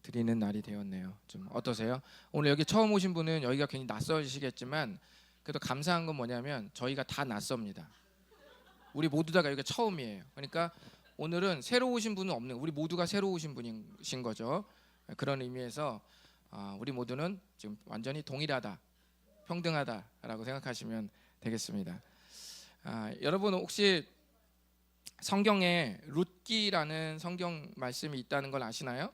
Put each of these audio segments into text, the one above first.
드리는 날이 되었네요. 좀 어떠세요? 오늘 여기 처음 오신 분은 여기가 괜히 낯설으시겠지만 그래도 감사한 건 뭐냐면 저희가 다 낯섭니다. 우리 모두 다가 여기가 처음이에요. 그러니까 오늘은 새로 오신 분은 없는, 우리 모두가 새로 오신 분이신 거죠. 그런 의미에서 우리 모두는 지금 완전히 동일하다, 평등하다라고 생각하시면 되겠습니다. 여러분 혹시 성경에 룻기라는 성경 말씀이 있다는 걸 아시나요?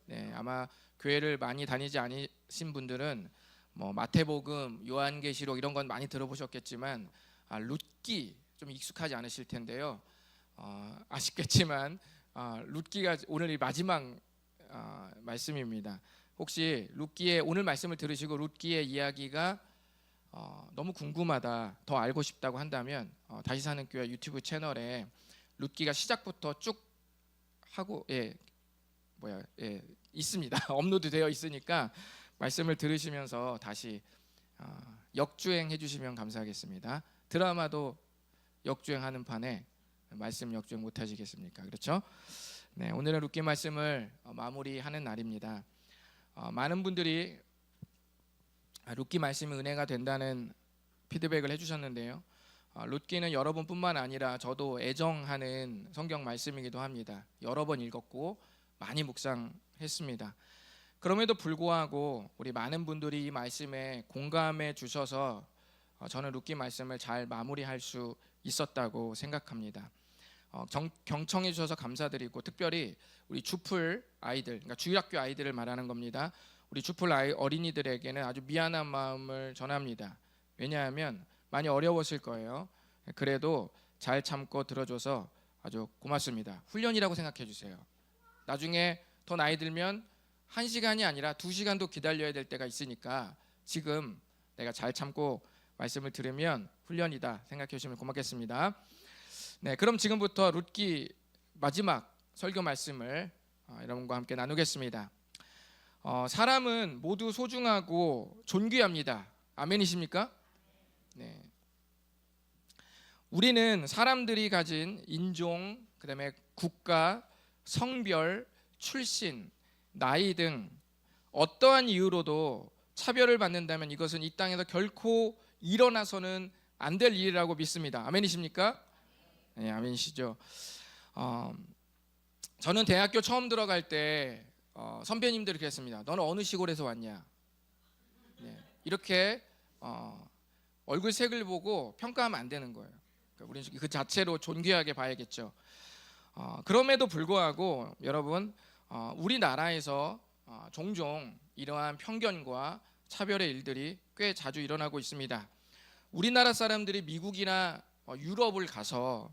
네, 아마 교회를 많이 다니지 않으신 분들은 뭐 마태복음, 요한계시록 이런 건 많이 들어보셨겠지만 룻기 좀 익숙하지 않으실 텐데요. 아쉽겠지만 룻기가 오늘 이 마지막 말씀입니다. 혹시 룻기의 오늘 말씀을 들으시고 룻기의 이야기가 너무 궁금하다, 더 알고 싶다고 한다면 다시 사는 교회 유튜브 채널에 룻기가 시작부터 쭉 하고 있습니다. 업로드되어 있으니까 말씀을 들으시면서 다시 역주행해 주시면 감사하겠습니다. 드라마도 역주행하는 판에 말씀 역주행 못 하시겠습니까? 그렇죠? 네, 오늘은 룻기 말씀을 마무리하는 날입니다. 많은 분들이 룻기 말씀이 은혜가 된다는 피드백을 해주셨는데요. 룻기는 여러분뿐만 아니라 저도 애정하는 성경 말씀이기도 합니다. 여러 번 읽었고 많이 묵상했습니다. 그럼에도 불구하고 우리 많은 분들이 이 말씀에 공감해 주셔서 저는 룻기 말씀을 잘 마무리할 수 있었다고 생각합니다. 경청해 주셔서 감사드리고 특별히 우리 주풀 아이들, 그러니까 주일학교 아이들을 말하는 겁니다. 우리 주풀 어린이들에게는 아주 미안한 마음을 전합니다. 왜냐하면 많이 어려웠을 거예요. 그래도 잘 참고 들어줘서 아주 고맙습니다. 훈련이라고 생각해 주세요. 나중에 더 나이 들면 1시간이 아니라 2시간도 기다려야 될 때가 있으니까 지금 내가 잘 참고 말씀을 들으면 훈련이다 생각해 주시면 고맙겠습니다. 네, 그럼 지금부터 룻기 마지막 설교 말씀을 여러분과 함께 나누겠습니다. 사람은 모두 소중하고 존귀합니다. 아멘이십니까? 네. 우리는 사람들이 가진 인종, 그다음에 국가, 성별, 출신, 나이 등 어떠한 이유로도 차별을 받는다면 이것은 이 땅에서 결코 일어나서는 안 될 일이라고 믿습니다. 아멘이십니까? 네, 아멘이시죠. 저는 대학교 처음 들어갈 때 선배님들이 그랬습니다. 너는 어느 시골에서 왔냐? 네, 이렇게 얼굴 색을 보고 평가하면 안 되는 거예요. 그러니까 우리는 그 자체로 존귀하게 봐야겠죠. 그럼에도 불구하고 여러분 우리나라에서 종종 이러한 편견과 차별의 일들이 꽤 자주 일어나고 있습니다. 우리나라 사람들이 미국이나 유럽을 가서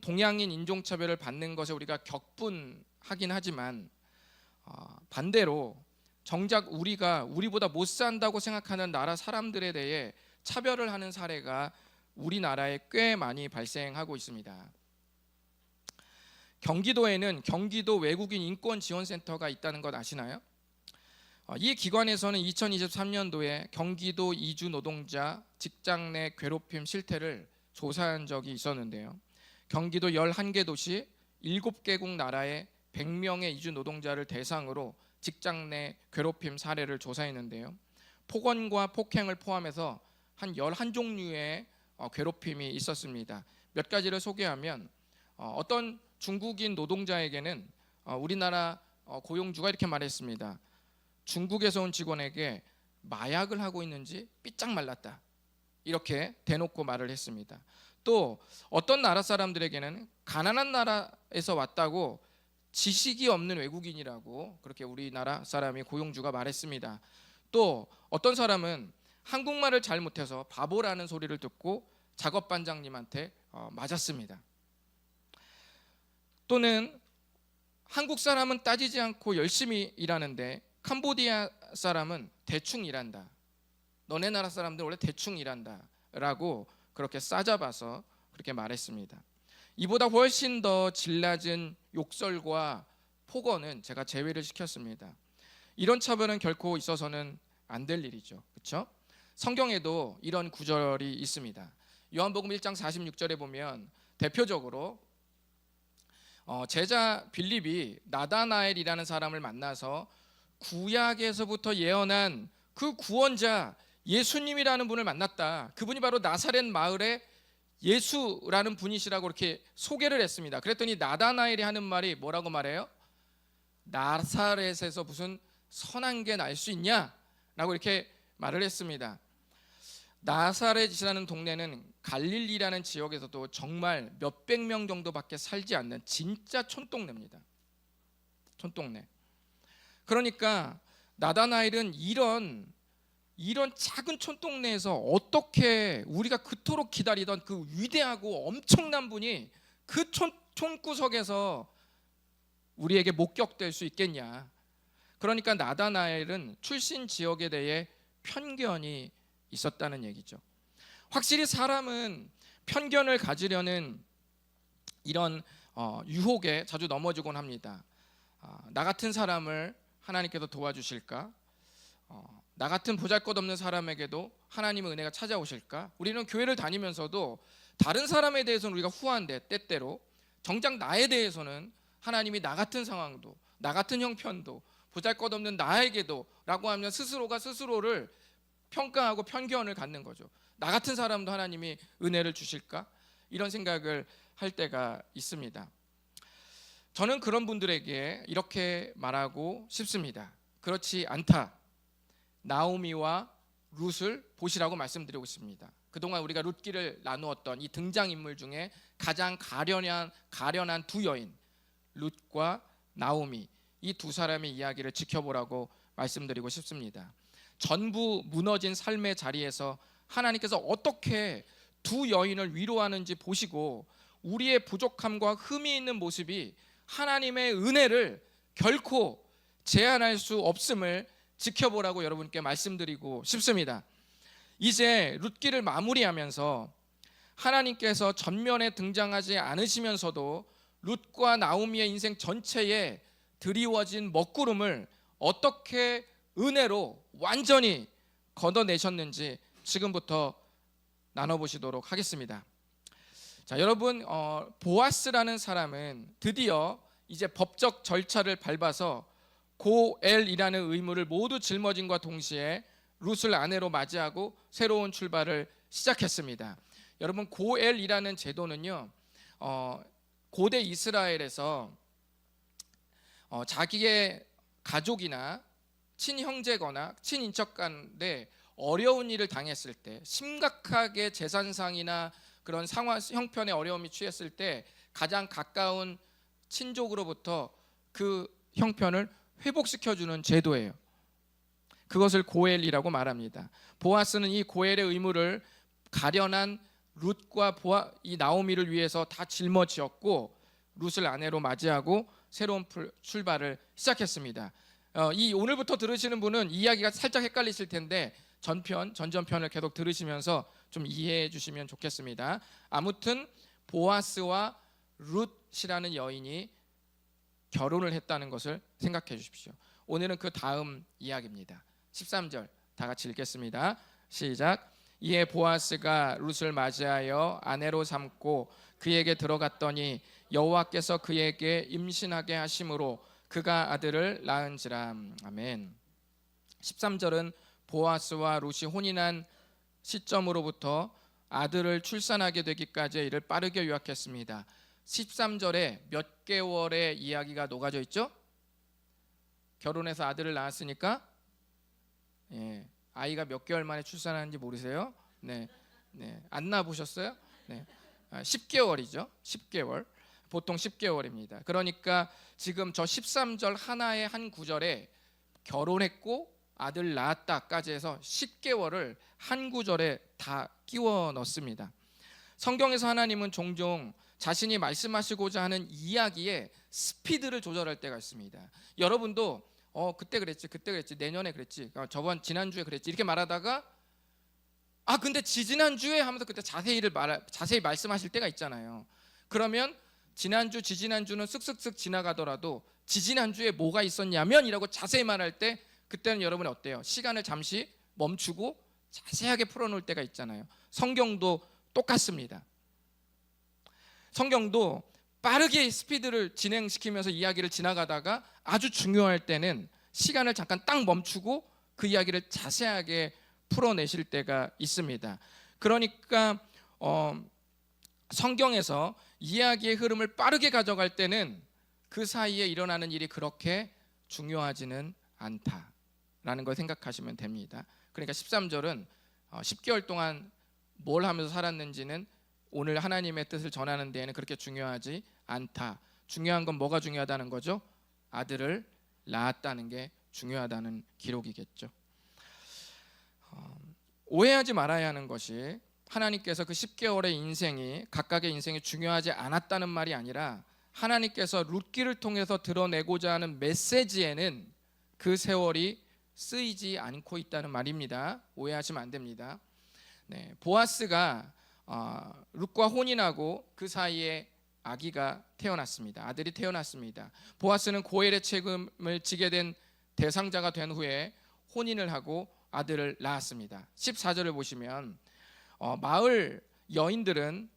동양인 인종차별을 받는 것에 우리가 격분하긴 하지만 반대로 정작 우리보다 못 산다고 생각하는 나라 사람들에 대해 차별을 하는 사례가 우리나라에 꽤 많이 발생하고 있습니다. 경기도에는 경기도 외국인 인권지원센터가 있다는 것 아시나요? 이 기관에서는 2023년도에 경기도 이주 노동자 직장 내 괴롭힘 실태를 조사한 적이 있었는데요. 경기도 11개 도시 7개국 나라의 100명의 이주 노동자를 대상으로 직장 내 괴롭힘 사례를 조사했는데요. 폭언과 폭행을 포함해서 한 11종류의 괴롭힘이 있었습니다. 몇 가지를 소개하면 어떤 중국인 노동자에게는 우리나라 고용주가 이렇게 말했습니다. 중국에서 온 직원에게 마약을 하고 있는지 삐짝 말랐다. 이렇게 대놓고 말을 했습니다. 또 어떤 나라 사람들에게는 가난한 나라에서 왔다고 지식이 없는 외국인이라고 그렇게 우리나라 사람이 고용주가 말했습니다. 또 어떤 사람은 한국말을 잘 못해서 바보라는 소리를 듣고 작업반장님한테 맞았습니다. 또는 한국 사람은 따지지 않고 열심히 일하는데 캄보디아 사람은 대충 일한다. 너네 나라 사람들 원래 대충 일한다 라고 그렇게 싸잡아서 그렇게 말했습니다. 이보다 훨씬 더 질 낮은 욕설과 폭언은 제가 제외를 시켰습니다. 이런 차별은 결코 있어서는 안 될 일이죠. 그렇죠? 성경에도 이런 구절이 있습니다. 요한복음 1장 46절에 보면 대표적으로 제자 빌립이 나다나엘이라는 사람을 만나서 구약에서부터 예언한 그 구원자 예수님이라는 분을 만났다. 그분이 바로 나사렛 마을의 예수라는 분이시라고 이렇게 소개를 했습니다. 그랬더니 나다나엘이 하는 말이 뭐라고 말해요? 나사렛에서 무슨 선한 게 날 수 있냐? 라고 이렇게 말을 했습니다. 나사렛이라는 동네는 갈릴리라는 지역에서도 정말 몇백 명 정도밖에 살지 않는 진짜 촌동네입니다. 촌동네. 그러니까 나다나엘은 이런 작은 촌동네에서 어떻게 우리가 그토록 기다리던 그 위대하고 엄청난 분이 그 촌구석에서 우리에게 목격될 수 있겠냐. 그러니까 나다나엘은 출신 지역에 대해 편견이 있었다는 얘기죠. 확실히 사람은 편견을 가지려는 이런 유혹에 자주 넘어지곤 합니다. 나 같은 사람을 하나님께서 도와주실까? 나 같은 보잘것없는 사람에게도 하나님의 은혜가 찾아오실까? 우리는 교회를 다니면서도 다른 사람에 대해서는 우리가 후한데 때때로 정작 나에 대해서는 하나님이 나 같은 상황도, 나 같은 형편도, 보잘것없는 나에게도 라고 하면 스스로가 스스로를 평가하고 편견을 갖는 거죠. 나 같은 사람도 하나님이 은혜를 주실까? 이런 생각을 할 때가 있습니다. 저는 그런 분들에게 이렇게 말하고 싶습니다. 그렇지 않다. 나오미와 룻을 보시라고 말씀드리고 있습니다. 그동안 우리가 룻기를 나누었던 이 등장인물 중에 가장 가련한 두 여인, 룻과 나오미, 이 두 사람의 이야기를 지켜보라고 말씀드리고 싶습니다. 전부 무너진 삶의 자리에서 하나님께서 어떻게 두 여인을 위로하는지 보시고 우리의 부족함과 흠이 있는 모습이 하나님의 은혜를 결코 제한할 수 없음을 지켜보라고 여러분께 말씀드리고 싶습니다. 이제 룻기를 마무리하면서 하나님께서 전면에 등장하지 않으시면서도 룻과 나오미의 인생 전체에 드리워진 먹구름을 어떻게 은혜로 완전히 걷어내셨는지 지금부터 나눠보시도록 하겠습니다. 자, 여러분, 보아스라는 사람은 드디어 이제 법적 절차를 밟아서 고엘이라는 의무를 모두 짊어짐과 동시에 룻을 아내로 맞이하고 새로운 출발을 시작했습니다. 여러분, 고엘이라는 제도는요, 고대 이스라엘에서 자기의 가족이나 친형제거나 친인척 간에 어려운 일을 당했을 때, 심각하게 재산상이나 그런 상황 형편의 어려움이 취했을 때 가장 가까운 친족으로부터 그 형편을 회복시켜주는 제도예요. 그것을 고엘이라고 말합니다. 보아스는 이 고엘의 의무를 가련한 룻과 이 나오미를 위해서 다 짊어지었고 룻을 아내로 맞이하고 새로운 출발을 시작했습니다. 이 오늘부터 들으시는 분은 이야기가 살짝 헷갈리실 텐데 전전편을 계속 들으시면서 좀 이해해 주시면 좋겠습니다. 아무튼 보아스와 룻이라는 여인이 결혼을 했다는 것을 생각해 주십시오. 오늘은 그 다음 이야기입니다. 13절 다 같이 읽겠습니다. 시작. 이에 보아스가 룻을 맞이하여 아내로 삼고 그에게 들어갔더니 여호와께서 그에게 임신하게 하심으로 그가 아들을 낳은지라. 아멘. 13절은 보아스와 룻이 혼인한 시점으로부터 아들을 출산하게 되기까지의 일을 빠르게 요약했습니다. 13절에 몇 개월의 이야기가 녹아져 있죠? 결혼해서 아들을 낳았으니까 아이가 몇 개월 만에 출산하는지 모르세요? 네, 안 낳아보셨어요? 네, 10개월이죠. 10개월. 보통 10개월입니다. 그러니까 지금 저 13절 하나의 한 구절에 결혼했고 아들 낳았다까지 해서 10개월을 한 구절에 다 끼워 넣습니다. 성경에서 하나님은 종종 자신이 말씀하시고자 하는 이야기의 스피드를 조절할 때가 있습니다. 여러분도 그때 그랬지, 내년에 그랬지, 지난주에 그랬지 이렇게 말하다가 근데 지지난주에 하면서 그때 자세히 말씀하실 때가 있잖아요. 그러면 지난주, 지지난주는 쓱쓱쓱 지나가더라도 지지난주에 뭐가 있었냐면 이라고 자세히 말할 때 그때는 여러분이 어때요? 시간을 잠시 멈추고 자세하게 풀어놓을 때가 있잖아요. 성경도 똑같습니다. 성경도 빠르게 스피드를 진행시키면서 이야기를 지나가다가 아주 중요할 때는 시간을 잠깐 딱 멈추고 그 이야기를 자세하게 풀어내실 때가 있습니다. 그러니까 성경에서 이야기의 흐름을 빠르게 가져갈 때는 그 사이에 일어나는 일이 그렇게 중요하지는 않다라는 걸 생각하시면 됩니다. 그러니까 13절은 10개월 동안 뭘 하면서 살았는지는 오늘 하나님의 뜻을 전하는 데에는 그렇게 중요하지 않다. 중요한 건 뭐가 중요하다는 거죠? 아들을 낳았다는 게 중요하다는 기록이겠죠. 오해하지 말아야 하는 것이 하나님께서 그 10개월의 인생이 각각의 인생이 중요하지 않았다는 말이 아니라 하나님께서 룻기를 통해서 드러내고자 하는 메시지에는 그 세월이 쓰이지 않고 있다는 말입니다. 오해하시면 안 됩니다. 보아스가 룻과 혼인하고 그 사이에 아기가 태어났습니다. 아들이 태어났습니다. 보아스는 고엘의 책임을 지게 된 대상자가 된 후에 혼인을 하고 아들을 낳았습니다. 14절을 보시면 마을 여인들은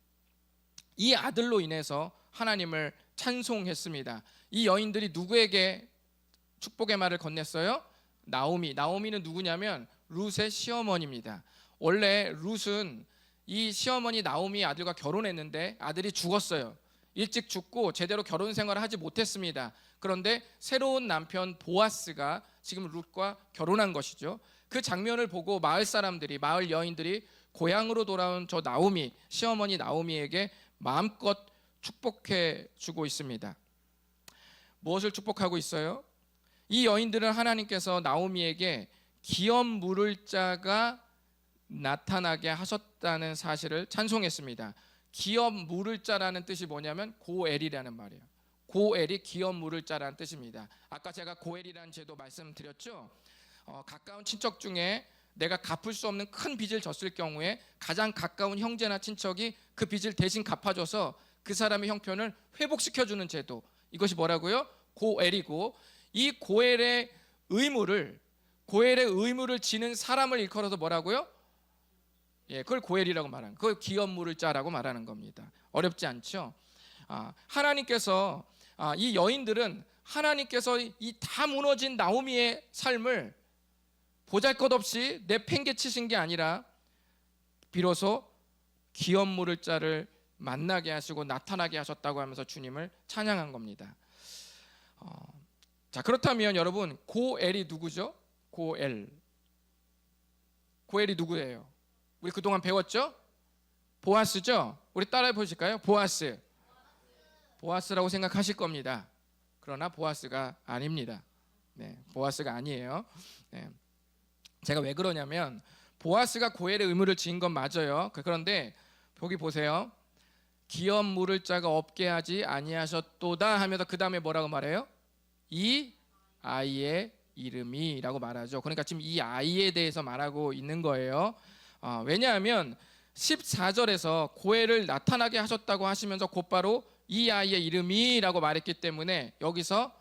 이 아들로 인해서 하나님을 찬송했습니다. 이 여인들이 누구에게 축복의 말을 건넸어요? 나오미는 누구냐면 룻의 시어머니입니다. 원래 룻은 이 시어머니 나오미 아들과 결혼했는데 아들이 죽었어요. 일찍 죽고 제대로 결혼 생활을 하지 못했습니다. 그런데 새로운 남편 보아스가 지금 룻과 결혼한 것이죠. 그 장면을 보고 마을 사람들이, 마을 여인들이 고향으로 돌아온 저 나오미, 시어머니 나오미에게 마음껏 축복해 주고 있습니다. 무엇을 축복하고 있어요? 이 여인들은 하나님께서 나오미에게 기업 물을 자가 나타나게 하셨다는 사실을 찬송했습니다. 기업 물을 자라는 뜻이 뭐냐면 고엘이라는 말이에요. 고엘이 기업 물을 자라는 뜻입니다. 아까 제가 고엘이라는 제도 말씀드렸죠. 가까운 친척 중에 내가 갚을 수 없는 큰 빚을 졌을 경우에 가장 가까운 형제나 친척이 그 빚을 대신 갚아줘서 그 사람의 형편을 회복시켜주는 제도, 이것이 뭐라고요? 고엘이고, 이 고엘의 의무를 지는 사람을 일컬어서 뭐라고요? 그걸 고엘이라고 말하는, 그걸 기업 물을 자라고 말하는 겁니다. 어렵지 않죠? 하나님께서 이 여인들은 하나님께서 이 다 무너진 나오미의 삶을 보잘것없이 내팽개치신 게 아니라 비로소 기업 물을 자를 만나게 하시고 나타나게 하셨다고 하면서 주님을 찬양한 겁니다. 자, 그렇다면 여러분, 고엘이 누구죠? 고엘이 누구예요? 우리 그동안 배웠죠? 보아스죠? 우리 따라해 보실까요? 보아스라고 생각하실 겁니다. 그러나 보아스가 아닙니다. 보아스가 아니에요. 제가 왜 그러냐면 보아스가 고엘의 의무를 지은 건 맞아요. 그런데 여기 보세요. 기업 물을 자가 없게 하지 아니하셨도다 하면서 그 다음에 뭐라고 말해요? 이 아이의 이름이라고 말하죠. 그러니까 지금 이 아이에 대해서 말하고 있는 거예요. 왜냐하면 14절에서 고엘을 나타나게 하셨다고 하시면서 곧바로 이 아이의 이름이라고 말했기 때문에 여기서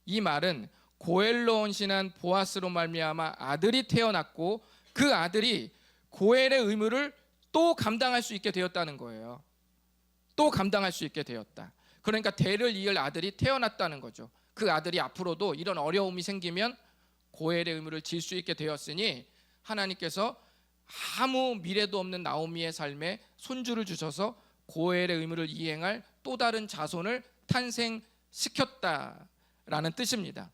이 말은 고엘로 헌신한 보아스로 말미암아 아들이 태어났고 그 아들이 고엘의 의무를 또 감당할 수 있게 되었다는 거예요. 또 감당할 수 있게 되었다. 그러니까 대를 이을 아들이 태어났다는 거죠. 그 아들이 앞으로도 이런 어려움이 생기면 고엘의 의무를 질 수 있게 되었으니 하나님께서 아무 미래도 없는 나오미의 삶에 손주를 주셔서 고엘의 의무를 이행할 또 다른 자손을 탄생시켰다라는 뜻입니다.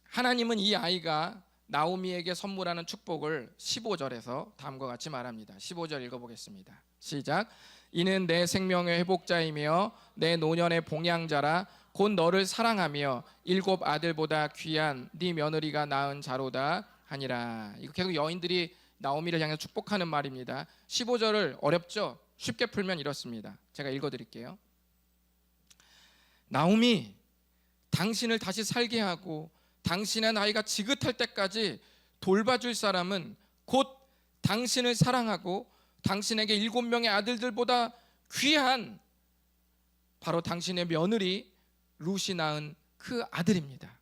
하나님은 이 아이가 나오미에게 선물하는 축복을 15절에서 다음과 같이 말합니다. 15절 읽어보겠습니다. 시작. 이는 내 생명의 회복자이며 내 노년의 봉양자라. 곧 너를 사랑하며 7 아들보다 귀한 네 며느리가 낳은 자로다 하니라. 이거 계속 여인들이 나오미를 향해 축복하는 말입니다. 15절을 어렵죠? 쉽게 풀면 이렇습니다. 제가 읽어드릴게요. 나오미, 당신을 다시 살게 하고 당신의 나이가 지긋할 때까지 돌봐줄 사람은 곧 당신을 사랑하고 당신에게 7명의 아들들보다 귀한 바로 당신의 며느리 룻이 낳은 그 아들입니다.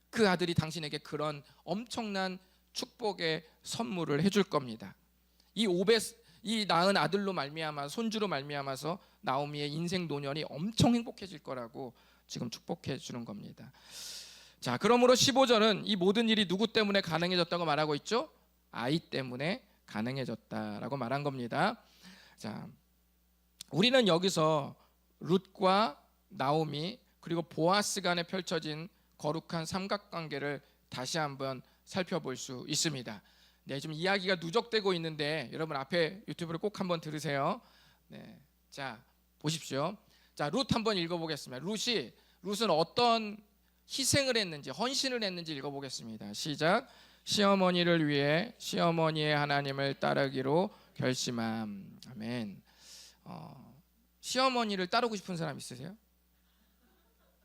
그 아들이 당신에게 그런 엄청난 축복의 선물을 해줄 겁니다. 이 이 낳은 아들로 말미암아 손주로 말미암아서 나오미의 인생 노년이 엄청 행복해질 거라고 지금 축복해 주는 겁니다. 자, 그러므로 15절은 이 모든 일이 누구 때문에 가능해졌다고 말하고 있죠? 아이 때문에 가능해졌다라고 말한 겁니다. 자, 우리는 여기서 룻과 나오미 그리고 보아스 간에 펼쳐진 거룩한 삼각관계를 다시 한번 살펴볼 수 있습니다. 네, 좀 이야기가 누적되고 있는데 여러분 앞에 유튜브를 꼭 한번 들으세요. 네, 자 보십시오. 자, 룻 한번 읽어보겠습니다. 룻은 어떤 희생을 했는지, 헌신을 했는지 읽어보겠습니다. 시작. 시어머니를 위해 시어머니의 하나님을 따르기로 결심함. 아멘. 시어머니를 따르고 싶은 사람 있으세요?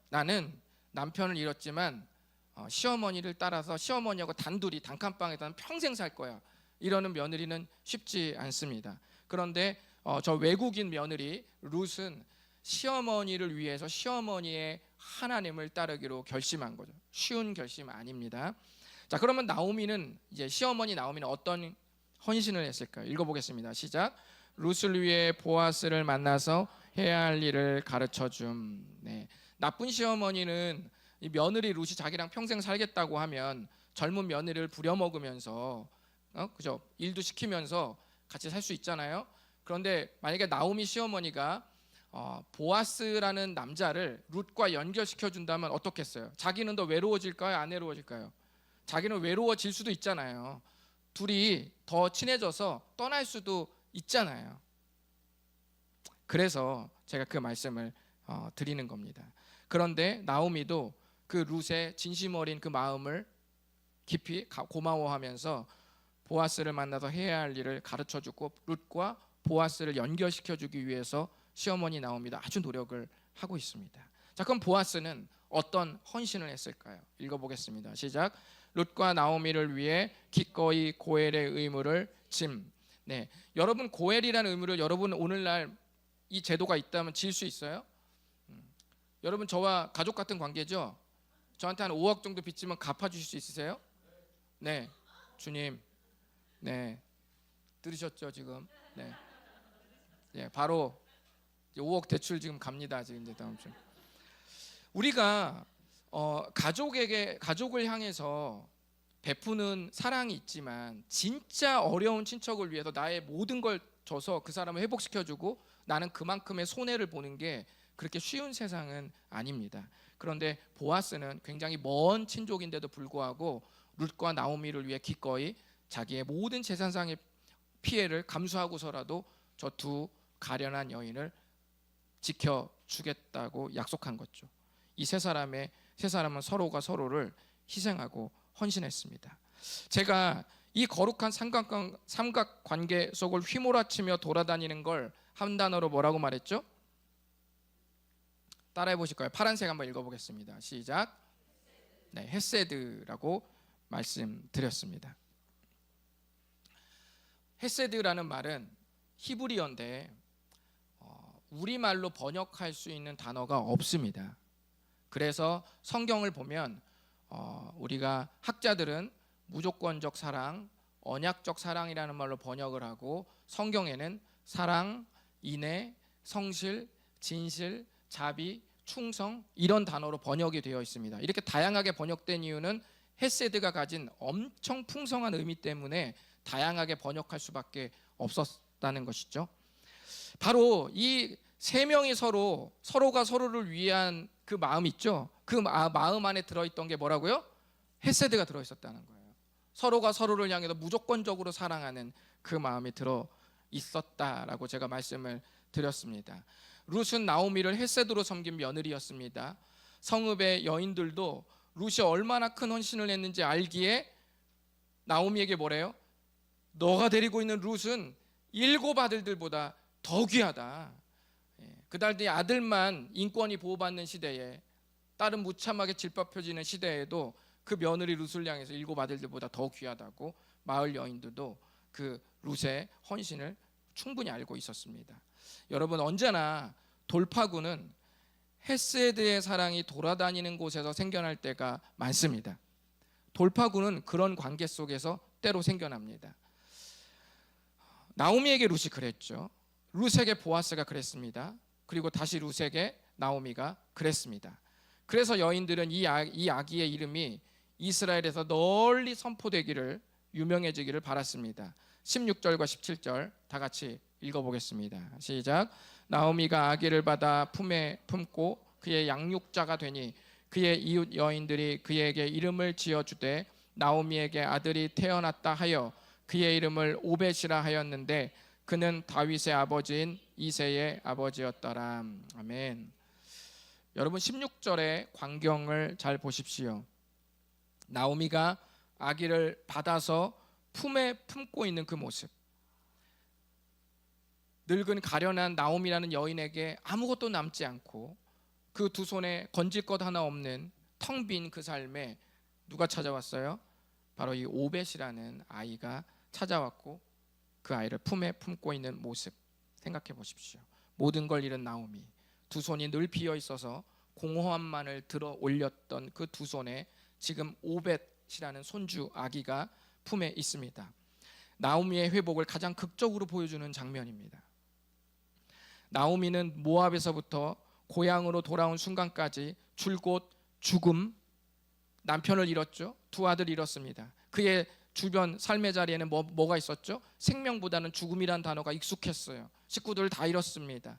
나는 남편을 잃었지만 시어머니를 따라서 시어머니하고 단둘이 단칸방에서 평생 살 거야, 이러는 며느리는 쉽지 않습니다. 그런데 저 외국인 며느리 룻은 시어머니를 위해서 시어머니의 하나님을 따르기로 결심한 거죠. 쉬운 결심 아닙니다. 자, 그러면 나오미는 이제 시어머니 나오미는 어떤 헌신을 했을까요? 읽어보겠습니다. 시작. 룻을 위해 보아스를 만나서 해야 할 일을 가르쳐 줌. 네. 나쁜 시어머니는 이 며느리 룻이 자기랑 평생 살겠다고 하면 젊은 며느리를 부려먹으면서 그죠? 일도 시키면서 같이 살 수 있잖아요. 그런데 만약에 나오미 시어머니가 보아스라는 남자를 룻과 연결시켜 준다면 어떻겠어요? 자기는 더 외로워질까요? 안 외로워질까요? 자기는 외로워질 수도 있잖아요. 둘이 더 친해져서 떠날 수도 있잖아요. 그래서 제가 그 말씀을 드리는 겁니다. 그런데 나오미도 그 룻의 진심 어린 그 마음을 깊이 고마워하면서 보아스를 만나서 해야 할 일을 가르쳐주고 룻과 보아스를 연결시켜주기 위해서 시어머니 나오미도 아주 노력을 하고 있습니다. 자, 그럼 보아스는 어떤 헌신을 했을까요? 읽어보겠습니다. 시작. 룻과 나오미를 위해 기꺼이 고엘의 의무를 짐. 네, 여러분 고엘이라는 의무를 여러분 오늘날 이 제도가 있다면 질 수 있어요? 여러분 저와 가족 같은 관계죠? 저한테 한 5억 정도 빚지면 갚아주실 수 있으세요? 네, 주님. 네, 들으셨죠 지금? 네, 네, 바로 5억 대출 지금 갑니다. 지금 이제 다음 주. 우리가 가족을 향해서 베푸는 사랑이 있지만 진짜 어려운 친척을 위해서 나의 모든 걸 줘서 그 사람을 회복시켜주고 나는 그만큼의 손해를 보는 게 그렇게 쉬운 세상은 아닙니다. 그런데 보아스는 굉장히 먼 친족인데도 불구하고 룻과 나오미를 위해 기꺼이 자기의 모든 재산상의 피해를 감수하고서라도 저 두 가련한 여인을 지켜주겠다고 약속한 거죠. 이 세 사람은 서로가 서로를 희생하고 헌신했습니다. 제가 이 거룩한 삼각관계 속을 휘몰아치며 돌아다니는 걸 한 단어로 뭐라고 말했죠? 따라해 보실 거예요. 파란색 한번 읽어보겠습니다. 시작. 네, 헤세드라고 말씀드렸습니다. 헤세드라는 말은 히브리어인데 우리말로 번역할 수 있는 단어가 없습니다. 그래서 성경을 보면 우리가 학자들은 무조건적 사랑, 언약적 사랑이라는 말로 번역을 하고 성경에는 사랑, 인애, 성실, 진실, 자비, 충성 이런 단어로 번역이 되어 있습니다. 이렇게 다양하게 번역된 이유는 헤세드가 가진 엄청 풍성한 의미 때문에 다양하게 번역할 수밖에 없었다는 것이죠. 바로 이 세 명이 서로가 서로를 위한 그 마음 있죠. 그 마음 안에 들어있던 게 뭐라고요? 헤세드가 들어있었다는 거예요. 서로가 서로를 향해서 무조건적으로 사랑하는 그 마음이 들어 있었다라고 제가 말씀을 드렸습니다. 룻은 나오미를 헤세드로 섬긴 며느리였습니다. 성읍의 여인들도 룻이 얼마나 큰 헌신을 했는지 알기에 나오미에게 뭐래요? 너가 데리고 있는 룻은 7 아들들보다 더 귀하다. 그달 뒤 아들만 인권이 보호받는 시대에 딸은 무참하게 질밥혀지는 시대에도 그 며느리 룻을 향해서 7 아들들보다 더 귀하다고 마을 여인들도 그 룻의 헌신을 충분히 알고 있었습니다. 여러분 언제나 돌파구는 헤세드의 사랑이 돌아다니는 곳에서 생겨날 때가 많습니다. 돌파구는 그런 관계 속에서 때로 생겨납니다. 나오미에게 룻이 그랬죠. 룻에게 보아스가 그랬습니다. 그리고 다시 룻에게 나오미가 그랬습니다. 그래서 여인들은 이 아기의 이름이 이스라엘에서 널리 선포되기를, 유명해지기를 바랐습니다. 16절과 17절 다 같이 읽어보겠습니다. 시작. 나오미가 아기를 받아 품에 품고 그의 양육자가 되니 그의 이웃 여인들이 그에게 이름을 지어주되 나오미에게 아들이 태어났다 하여 그의 이름을 오벳이라 하였는데 그는 다윗의 아버지인 이새의 아버지였더라. 아멘. 여러분 16절의 광경을 잘 보십시오. 나오미가 아기를 받아서 품에 품고 있는 그 모습. 늙은 가련한 나오미라는 여인에게 아무것도 남지 않고 그 두 손에 건질 것 하나 없는 텅 빈 그 삶에 누가 찾아왔어요? 바로 이 오벳이라는 아이가 찾아왔고 그 아이를 품에 품고 있는 모습 생각해 보십시오. 모든 걸 잃은 나오미, 두 손이 늘 비어 있어서 공허함만을 들어 올렸던 그 두 손에 지금 오벳이라는 손주 아기가 품에 있습니다. 나오미의 회복을 가장 극적으로 보여주는 장면입니다. 나오미는 모압에서부터 고향으로 돌아온 순간까지 줄곧 죽음, 남편을 잃었죠. 두 아들 잃었습니다. 그의 주변 삶의 자리에는 뭐가 있었죠? 생명보다는 죽음이란 단어가 익숙했어요. 식구들을 다 잃었습니다.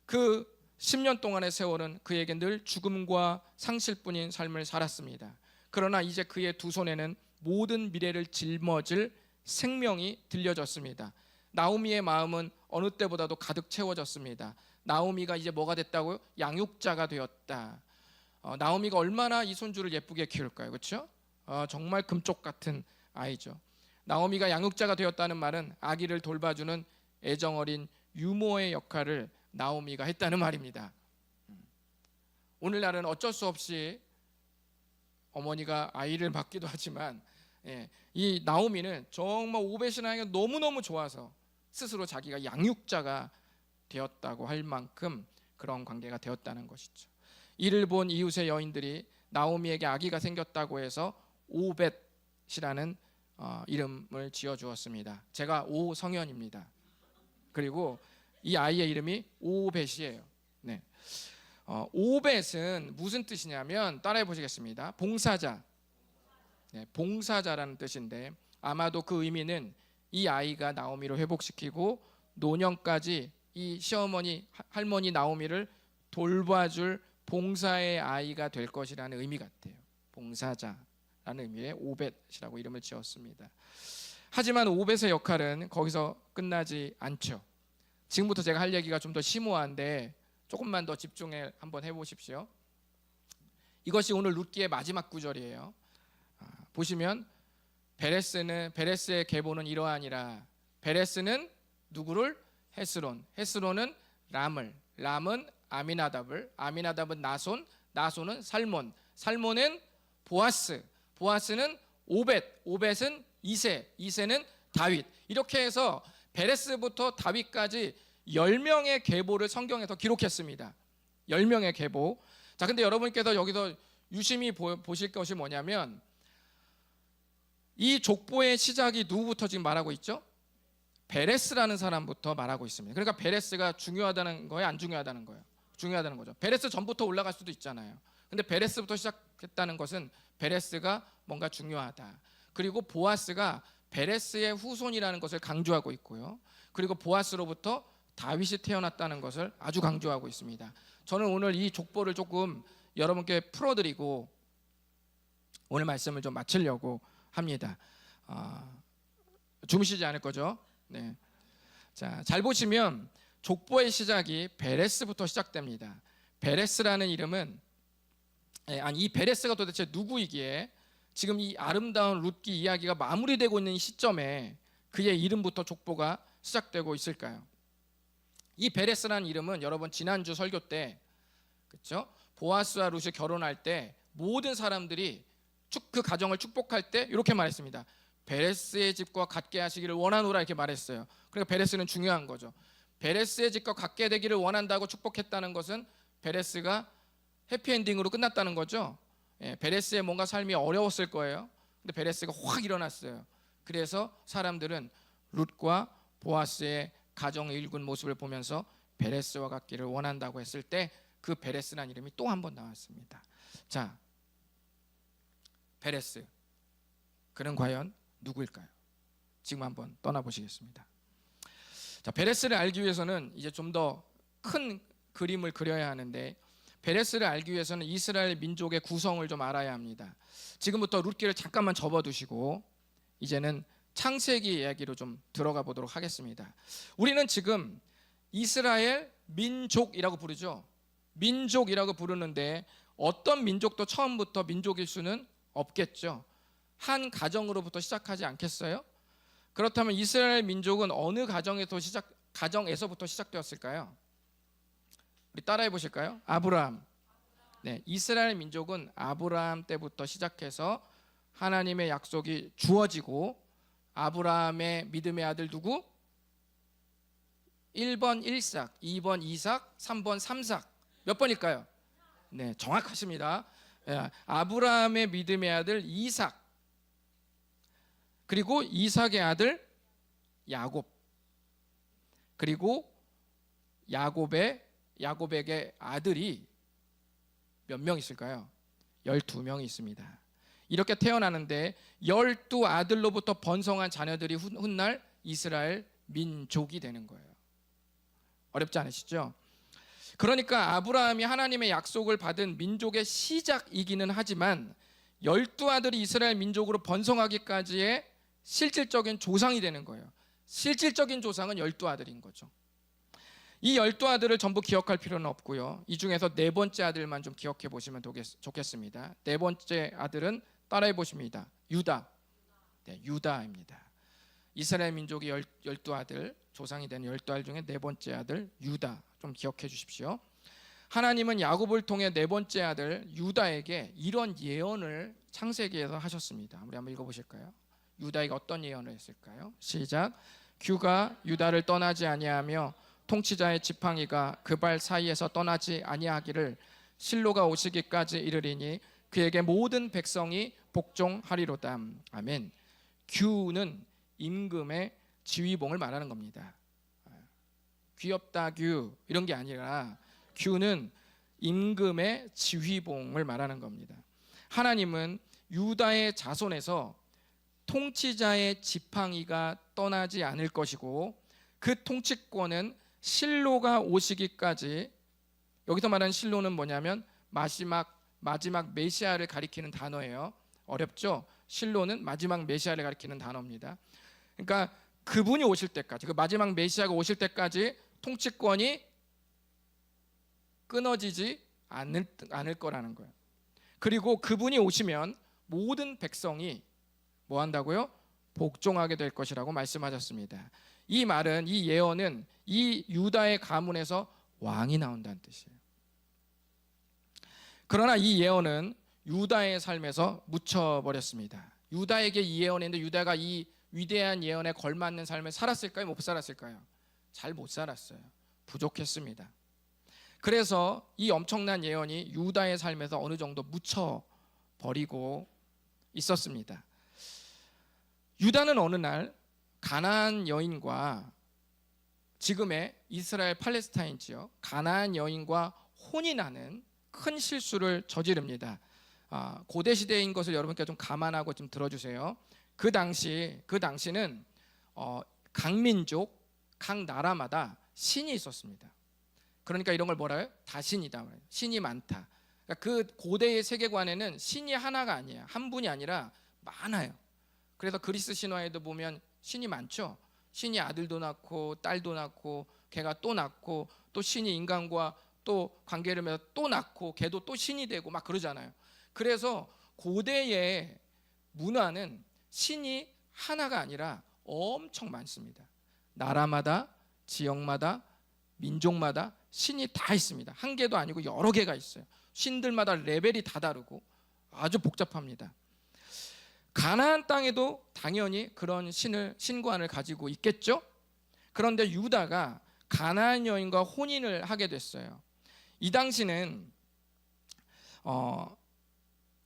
그 10년 동안의 세월은 그에게 늘 죽음과 상실뿐인 삶을 살았습니다. 그러나 이제 그의 두 손에는 모든 미래를 짊어질 생명이 들려졌습니다. 나오미의 마음은 어느 때보다도 가득 채워졌습니다. 나오미가 이제 뭐가 됐다고요? 양육자가 되었다. 나오미가 얼마나 이 손주를 예쁘게 키울까요? 그렇죠? 정말 금쪽 같은 아이죠. 나오미가 양육자가 되었다는 말은 아기를 돌봐주는 애정어린 유모의 역할을 나오미가 했다는 말입니다. 오늘날은 어쩔 수 없이 어머니가 아이를 맡기도 하지만 이 나오미는 정말 오벳이라는 게 너무너무 좋아서 스스로 자기가 양육자가 되었다고 할 만큼 그런 관계가 되었다는 것이죠. 이를 본 이웃의 여인들이 나오미에게 아기가 생겼다고 해서 오벳이라는 이름을 지어주었습니다. 제가 오성현입니다. 그리고 이 아이의 이름이 오벳이에요. 네. 오벳은 무슨 뜻이냐면 따라해 보시겠습니다. 봉사자. 네, 봉사자라는 뜻인데 아마도 그 의미는 이 아이가 나오미를 회복시키고 노년까지 이 시어머니 할머니 나오미를 돌봐줄 봉사의 아이가 될 것이라는 의미 같아요. 봉사자라는 의미의 오벳이라고 이름을 지었습니다. 하지만 오벳의 역할은 거기서 끝나지 않죠. 지금부터 제가 할 얘기가 좀 더 심오한데 조금만 더 집중해 한번 해보십시오. 이것이 오늘 룻기의 마지막 구절이에요. 보시면 베레스의 계보는 이러하니라. 베레스는 누구를? 헤스론. 헤스론은 람은 아미나답을, 아미나답은 나손은 살몬은 보아스는 오벳은 이새는 다윗. 이렇게 해서 베레스부터 다윗까지 10명의 계보를 성경에서 기록했습니다. 10명의 계보. 자, 근데 여러분께서 여기서 유심히 보실 것이 뭐냐면 이 족보의 시작이 누구부터 지금 말하고 있죠? 베레스라는 사람부터 말하고 있습니다. 그러니까 베레스가 중요하다는 거예요, 안 중요하다는 거예요? 중요하다는 거죠. 베레스 전부터 올라갈 수도 있잖아요. 근데 베레스부터 시작했다는 것은 베레스가 뭔가 중요하다. 그리고 보아스가 베레스의 후손이라는 것을 강조하고 있고요. 그리고 보아스로부터 다윗이 태어났다는 것을 아주 강조하고 있습니다. 저는 오늘 이 족보를 조금 여러분께 풀어드리고 오늘 말씀을 좀 마치려고 합니다. 주무시지 않을 거죠? 네. 자, 잘 보시면 족보의 시작이 베레스부터 시작됩니다. 베레스라는 이름은 이 베레스가 도대체 누구이기에 지금 이 아름다운 룻기 이야기가 마무리되고 있는 시점에 그의 이름부터 족보가 시작되고 있을까요? 이 베레스라는 이름은 여러분 지난주 설교 때 그렇죠? 보아스와 룻이 결혼할 때 모든 사람들이 그 가정을 축복할 때 이렇게 말했습니다. 베레스의 집과 같게 하시기를 원하노라 이렇게 말했어요. 그러니까 베레스는 중요한 거죠. 베레스의 집과 같게 되기를 원한다고 축복했다는 것은 베레스가 해피엔딩으로 끝났다는 거죠. 베레스의 뭔가 삶이 어려웠을 거예요. 근데 베레스가 확 일어났어요. 그래서 사람들은 룻과 보아스의 가정의 일군 모습을 보면서 베레스와 같기를 원한다고 했을 때 그 베레스라는 이름이 또 한 번 나왔습니다. 자, 베레스, 그는 과연 누구일까요? 지금 한번 떠나보시겠습니다. 자, 베레스를 알기 위해서는 이제 좀 더 큰 그림을 그려야 하는데, 베레스를 알기 위해서는 이스라엘 민족의 구성을 좀 알아야 합니다. 지금부터 룻기를 잠깐만 접어두시고 이제는 창세기 이야기로 좀 들어가 보도록 하겠습니다. 우리는 지금 이스라엘 민족이라고 부르죠. 민족이라고 부르는데 어떤 민족도 처음부터 민족일 수는 없겠죠. 한 가정으로부터 시작하지 않겠어요? 그렇다면 이스라엘 민족은 어느 가정에서부터 시작되었을까요? 우리 따라해 보실까요? 아브라함. 네, 이스라엘 민족은 아브라함 때부터 시작해서 하나님의 약속이 주어지고, 아브라함의 믿음의 아들 누구? 1번 일삭, 2번 이삭, 3번 삼삭. 몇 번일까요? 네, 정확하십니다. 아브라함의 믿음의 아들 이삭, 그리고 이삭의 아들 야곱, 그리고 야곱에게 아들이 몇 명 있을까요? 12명이 있습니다. 이렇게 태어나는데 12아들로부터 번성한 자녀들이 훗날 이스라엘 민족이 되는 거예요. 어렵지 않으시죠? 그러니까 아브라함이 하나님의 약속을 받은 민족의 시작이기는 하지만 12아들이 이스라엘 민족으로 번성하기까지의 실질적인 조상이 되는 거예요. 실질적인 조상은 12아들인 거죠. 이 12아들을 전부 기억할 필요는 없고요. 이 중에서 네 번째 아들만 좀 기억해 보시면 좋겠습니다. 네 번째 아들은 따라해 보십니다. 유다. 네, 유다입니다. 이스라엘 민족이 12아들, 조상이 되는 12아들 중에 네 번째 아들 유다, 좀 기억해 주십시오. 하나님은 야곱을 통해 네 번째 아들 유다에게 이런 예언을 창세기에서 하셨습니다. 우리 한번 읽어보실까요? 유다에게 어떤 예언을 했을까요? 시작. 규가 유다를 떠나지 아니하며 통치자의 지팡이가 그 발 사이에서 떠나지 아니하기를 실로가 오시기까지 이르리니 그에게 모든 백성이 복종하리로다. 아멘. 규는 임금의 지휘봉을 말하는 겁니다. 귀엽다 규 이런 게 아니라 규는 임금의 지휘봉을 말하는 겁니다. 하나님은 유다의 자손에서 통치자의 지팡이가 떠나지 않을 것이고, 그 통치권은 실로가 오시기까지, 여기서 말하는 실로는 뭐냐면 마지막 메시아를 가리키는 단어예요. 어렵죠? 실로는 마지막 메시아를 가리키는 단어입니다. 그러니까 그분이 오실 때까지, 그 마지막 메시아가 오실 때까지 통치권이 끊어지지 않을 거라는 거예요. 그리고 그분이 오시면 모든 백성이 뭐 한다고요? 복종하게 될 것이라고 말씀하셨습니다. 이 말은, 이 예언은 이 유다의 가문에서 왕이 나온다는 뜻이에요. 그러나 이 예언은 유다의 삶에서 묻혀버렸습니다. 유다에게 이 예언인데 유다가 이 위대한 예언에 걸맞는 삶을 살았을까요? 못 살았을까요? 잘 못 살았어요. 부족했습니다. 그래서 이 엄청난 예언이 유다의 삶에서 어느 정도 묻혀버리고 있었습니다. 유다는 어느 날 가나안 여인과, 지금의 이스라엘 팔레스타인 지역 가나안 여인과 혼인하는 큰 실수를 저지릅니다. 고대 시대인 것을 여러분께 좀 감안하고 좀 들어주세요. 그 당시는 각 민족, 각 나라마다 신이 있었습니다. 그러니까 이런 걸 뭐라 해요? 다신이다. 신이 많다. 그러니까 그 고대의 세계관에는 신이 하나가 아니에요. 한 분이 아니라 많아요. 그래서 그리스 신화에도 보면 신이 많죠. 신이 아들도 낳고 딸도 낳고 걔가 또 낳고, 또 신이 인간과 또 관계를 맺어 또 낳고 걔도 또 신이 되고 막 그러잖아요. 그래서 고대의 문화는 신이 하나가 아니라 엄청 많습니다. 나라마다, 지역마다, 민족마다 신이 다 있습니다. 한 개도 아니고 여러 개가 있어요. 신들마다 레벨이 다 다르고 아주 복잡합니다. 가나안 땅에도 당연히 그런 신관을 가지고 있겠죠. 그런데 유다가 가나안 여인과 혼인을 하게 됐어요. 이 당시는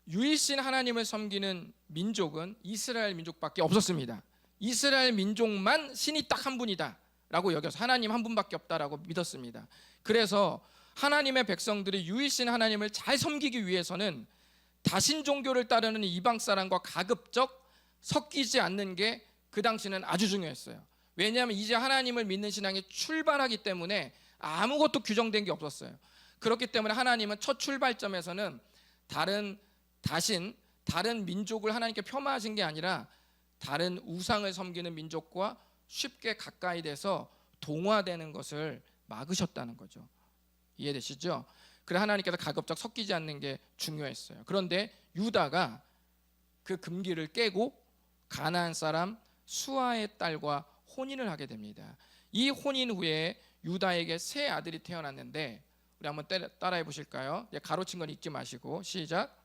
유일신 하나님을 섬기는 민족은 이스라엘 민족밖에 없었습니다. 이스라엘 민족만 신이 딱 한 분이다 라고 여겨서 하나님 한 분밖에 없다라고 믿었습니다. 그래서 하나님의 백성들이 유일신 하나님을 잘 섬기기 위해서는 다신 종교를 따르는 이방 사람과 가급적 섞이지 않는 게 그 당시는 아주 중요했어요. 왜냐하면 이제 하나님을 믿는 신앙이 출발하기 때문에 아무것도 규정된 게 없었어요. 그렇기 때문에 하나님은 첫 출발점에서는 다른 민족을 하나님께 폄하하신 게 아니라 다른 우상을 섬기는 민족과 쉽게 가까이 돼서 동화되는 것을 막으셨다는 거죠. 이해되시죠? 그래 하나님께서 가급적 섞이지 않는 게 중요했어요. 그런데 유다가 그 금기를 깨고 가나안 사람 수아의 딸과 혼인을 하게 됩니다. 이 혼인 후에 유다에게 세 아들이 태어났는데 우리 한번 따라해 보실까요? 가로친 건 읽지 마시고 시작.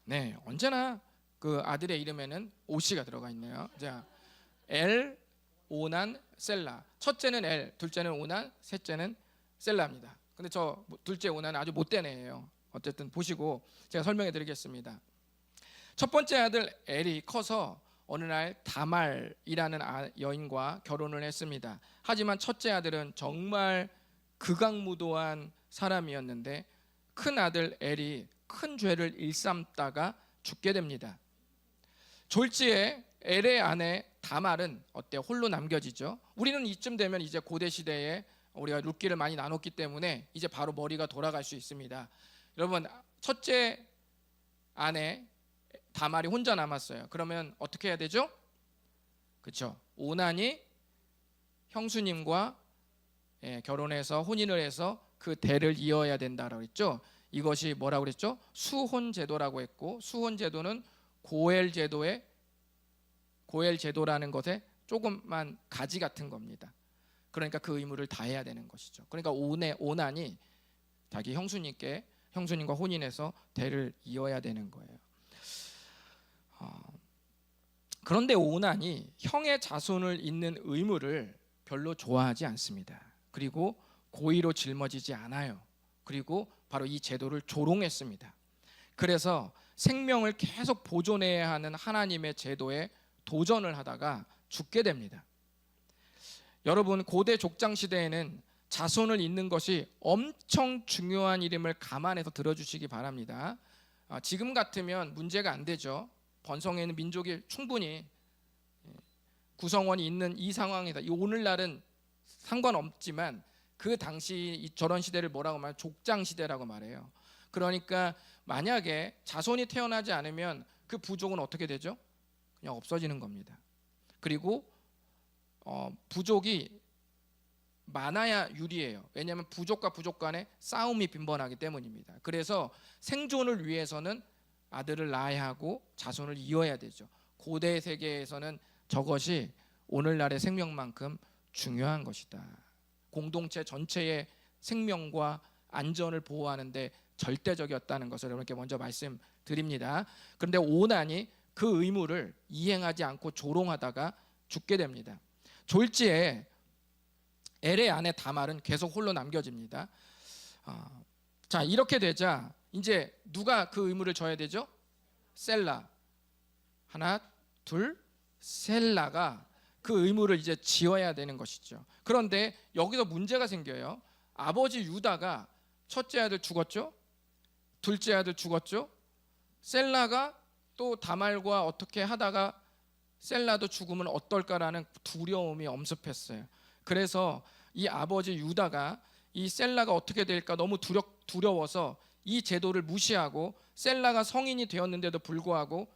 네, 언제나 그 아들의 이름에는 오씨가 들어가 있네요. 자, 엘, 오난, 셀라. 첫째는 엘, 둘째는 오난, 셋째는 셀라입니다. 근데 저 둘째 오난은 아주 못된 애예요. 어쨌든 보시고 제가 설명해 드리겠습니다. 첫 번째 아들 엘이 커서 어느 날 다말이라는 여인과 결혼을 했습니다. 하지만 첫째 아들은 정말 극악무도한 사람이었는데 큰 아들 엘이 큰 죄를 일삼다가 죽게 됩니다. 졸지에 엘의 아내 다말은 어때? 홀로 남겨지죠. 우리는 이쯤 되면 이제 고대 시대에 우리가 룻기를 많이 나눴기 때문에 이제 바로 머리가 돌아갈 수 있습니다. 여러분, 첫째 아내 다말이 혼자 남았어요. 그러면 어떻게 해야 되죠? 그렇죠. 오난이 형수님과 결혼해서 혼인을 해서 그 대를 이어야 된다라고 했죠. 이것이 뭐라고 그랬죠? 수혼 제도라고 했고, 수혼 제도는 고엘 제도라는 것에 조금만 가지 같은 겁니다. 그러니까 그 의무를 다해야 되는 것이죠. 그러니까 오난이 자기 형수님과 혼인해서 대를 이어야 되는 거예요. 그런데 오난이 형의 자손을 잇는 의무를 별로 좋아하지 않습니다. 그리고 고의로 짊어지지 않아요. 그리고 바로 이 제도를 조롱했습니다. 그래서 생명을 계속 보존해야 하는 하나님의 제도에 도전을 하다가 죽게 됩니다. 여러분, 고대 족장 시대에는 자손을 잇는 것이 엄청 중요한 일임을 감안해서 들어주시기 바랍니다. 지금 같으면 문제가 안 되죠. 번성에 있는 민족이 충분히 구성원이 있는 이 상황이다. 오늘날은 상관없지만 그 당시 저런 시대를 뭐라고 말해요? 족장 시대라고 말해요. 그러니까 만약에 자손이 태어나지 않으면 그 부족은 어떻게 되죠? 그냥 없어지는 겁니다. 그리고 부족이 많아야 유리해요. 왜냐하면 부족과 부족 간에 싸움이 빈번하기 때문입니다. 그래서 생존을 위해서는 아들을 낳아야 하고 자손을 이어야 되죠. 고대 세계에서는 저것이 오늘날의 생명만큼 중요한 것이다. 공동체 전체의 생명과 안전을 보호하는데 절대적이었다는 것을 여러분께 먼저 말씀드립니다. 그런데 오난이 그 의무를 이행하지 않고 조롱하다가 죽게 됩니다. 졸지에 엘의 아내 다말은 계속 홀로 남겨집니다. 자, 이렇게 되자 이제 누가 그 의무를 져야 되죠? 셀라. 하나, 둘, 셀라가 그 의무를 이제 지어야 되는 것이죠. 그런데 여기서 문제가 생겨요. 아버지 유다가 첫째 아들 죽었죠? 둘째 아들 죽었죠? 셀라가 또 다말과 어떻게 하다가 셀라도 죽으면 어떨까라는 두려움이 엄습했어요. 그래서 이 아버지 유다가 이 셀라가 어떻게 될까 너무 두려워서 이 제도를 무시하고 셀라가 성인이 되었는데도 불구하고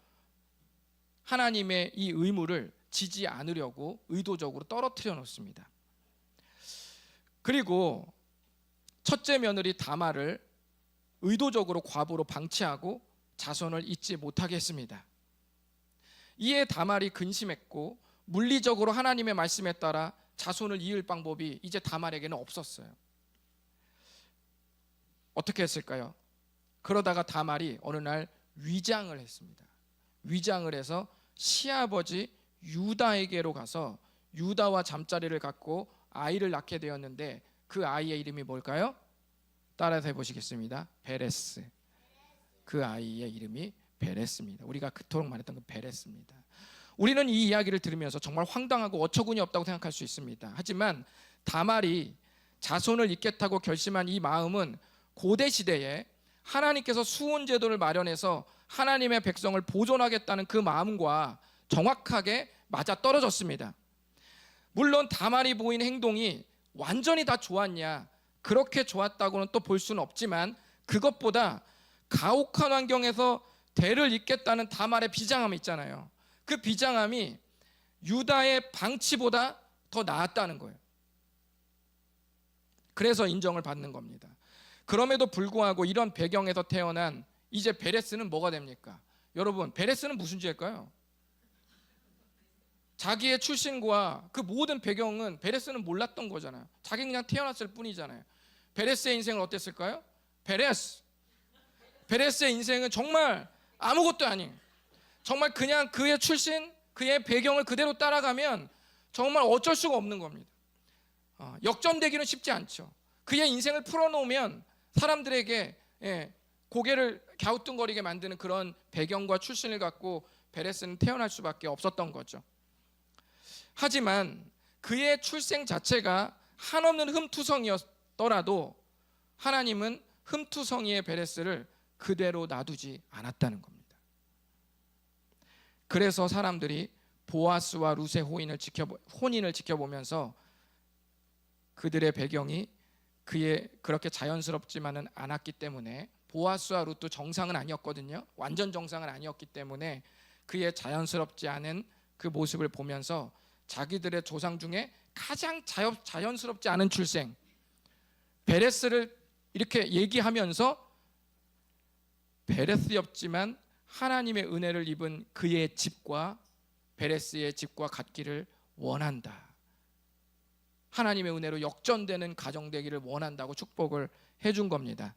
하나님의 이 의무를 지지 않으려고 의도적으로 떨어뜨려 놓습니다. 그리고 첫째 며느리 다말을 의도적으로 과부로 방치하고 자손을 잇지 못하게 했습니다. 이에 다말이 근심했고 물리적으로 하나님의 말씀에 따라 자손을 이을 방법이 이제 다말에게는 없었어요. 어떻게 했을까요? 그러다가 다말이 어느 날 위장을 했습니다. 위장을 해서 시아버지 유다에게로 가서 유다와 잠자리를 갖고 아이를 낳게 되었는데 그 아이의 이름이 뭘까요? 따라서 해보시겠습니다. 베레스. 그 아이의 이름이 베레스입니다. 우리가 그토록 말했던 그 베레스입니다. 우리는 이 이야기를 들으면서 정말 황당하고 어처구니 없다고 생각할 수 있습니다. 하지만 다말이 자손을 잇겠다고 결심한 이 마음은 고대 시대에 하나님께서 수혼 제도를 마련해서 하나님의 백성을 보존하겠다는 그 마음과 정확하게 맞아떨어졌습니다. 물론 다말이 보인 행동이 완전히 다 좋았냐, 그렇게 좋았다고는 또 볼 수는 없지만 그것보다 가혹한 환경에서 대를 잇겠다는 다말의 비장함이 있잖아요. 그 비장함이 유다의 방치보다 더 나았다는 거예요. 그래서 인정을 받는 겁니다. 그럼에도 불구하고 이런 배경에서 태어난 이제 베레스는 뭐가 됩니까? 여러분, 베레스는 무슨 죄일까요? 자기의 출신과 그 모든 배경은 베레스는 몰랐던 거잖아요. 자기는 그냥 태어났을 뿐이잖아요. 베레스의 인생은 어땠을까요? 베레스의 인생은 정말 아무것도 아닌, 정말 그냥 그의 출신, 그의 배경을 그대로 따라가면 정말 어쩔 수가 없는 겁니다. 역전되기는 쉽지 않죠. 그의 인생을 풀어놓으면 사람들에게 고개를 갸우뚱거리게 만드는 그런 배경과 출신을 갖고 베레스는 태어날 수밖에 없었던 거죠. 하지만 그의 출생 자체가 한없는 흠투성이었더라도 하나님은 흠투성이의 베레스를 그대로 놔두지 않았다는 겁니다. 그래서 사람들이 보아스와 룻의 혼인을 지켜보면서 그들의 배경이 그의 그렇게 자연스럽지만은 않았기 때문에, 보아스와 룻도 정상은 아니었거든요. 완전 정상은 아니었기 때문에 그의 자연스럽지 않은 그 모습을 보면서 자기들의 조상 중에 가장 자연스럽지 않은 출생 베레스를 이렇게 얘기하면서 베레스였지만 하나님의 은혜를 입은 그의 집과 베레스의 집과 같기를 원한다. 하나님의 은혜로 역전되는 가정 되기를 원한다고 축복을 해준 겁니다.